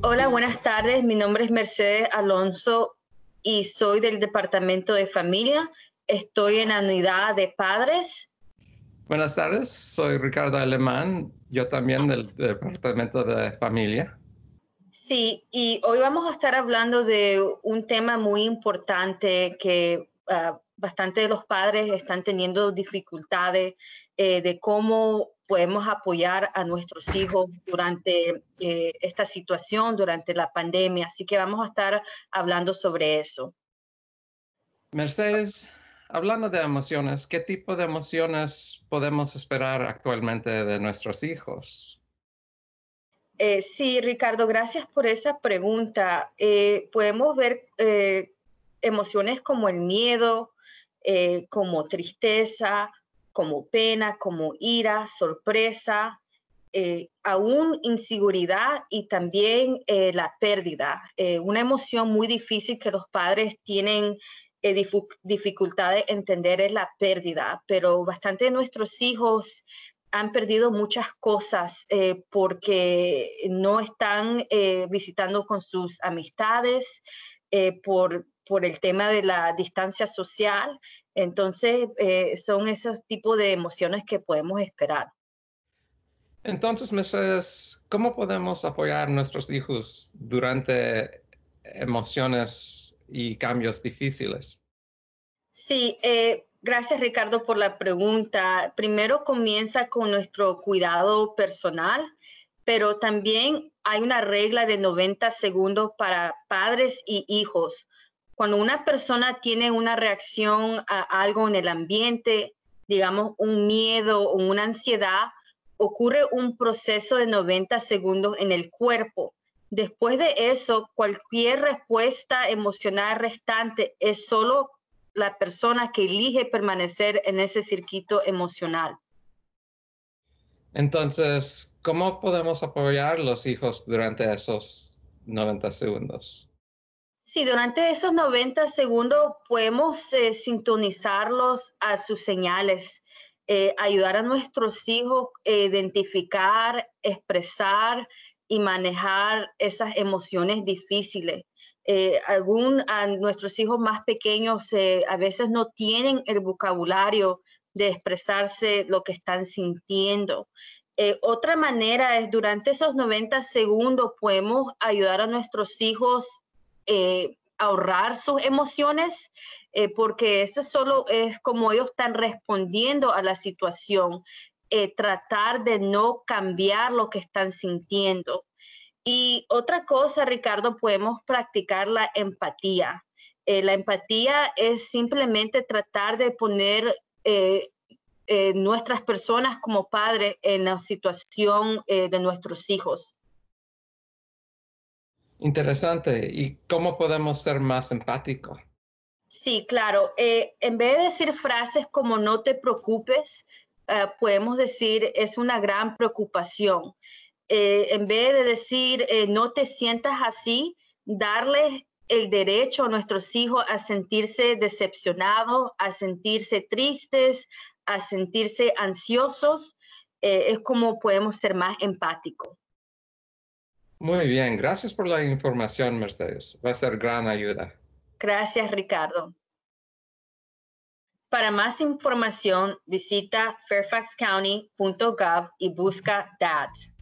Hola, buenas tardes. Mi nombre es Mercedes Alonso y soy del Departamento de Familia. Estoy en la unidad de padres. Buenas tardes, soy Ricardo Alemán, yo también del Departamento de Familia. Sí, y hoy vamos a estar hablando de un tema muy importante que bastante de los padres están teniendo dificultades de cómo podemos apoyar a nuestros hijos durante esta situación, durante la pandemia. Así que vamos a estar hablando sobre eso. Mercedes, hablando de emociones, ¿qué tipo de emociones podemos esperar actualmente de nuestros hijos? Sí, Ricardo, gracias por esa pregunta. Podemos ver emociones como el miedo, como tristeza, como pena, como ira, sorpresa, aún inseguridad y también la pérdida. Una emoción muy difícil que los padres tienen dificultad de entender es la pérdida, pero bastante de nuestros hijos han perdido muchas cosas porque no están visitando con sus amistades por el tema de la distancia social. Entonces, son esos tipos de emociones que podemos esperar. Entonces, Mercedes, ¿cómo podemos apoyar a nuestros hijos durante emociones y cambios difíciles? Sí, gracias Ricardo por la pregunta. Primero comienza con nuestro cuidado personal, pero también hay una regla de 90 segundos para padres y hijos. Cuando una persona tiene una reacción a algo en el ambiente, digamos un miedo o una ansiedad, ocurre un proceso de 90 segundos en el cuerpo. Después de eso, cualquier respuesta emocional restante es solo la persona que elige permanecer en ese circuito emocional. Entonces, ¿cómo podemos apoyar a los hijos durante esos 90 segundos? Sí, durante esos 90 segundos podemos sintonizarlos a sus señales, ayudar a nuestros hijos a identificar, expresar y manejar esas emociones difíciles. A nuestros hijos más pequeños a veces no tienen el vocabulario de expresarse lo que están sintiendo. Otra manera es durante esos 90 segundos podemos ayudar a nuestros hijos ahorrar sus emociones, porque eso solo es como ellos están respondiendo a la situación, tratar de no cambiar lo que están sintiendo. Y otra cosa, Ricardo, podemos practicar la empatía. La empatía es simplemente tratar de poner nuestras personas como padres en la situación de nuestros hijos. Interesante. ¿Y cómo podemos ser más empáticos? Sí, claro. En vez de decir frases como no te preocupes, podemos decir es una gran preocupación. En vez de decir no te sientas así, darles el derecho a nuestros hijos a sentirse decepcionados, a sentirse tristes, a sentirse ansiosos, es como podemos ser más empáticos. Muy bien, gracias por la información, Mercedes. Va a ser gran ayuda. Gracias, Ricardo. Para más información, visita fairfaxcounty.gov y busca DADS.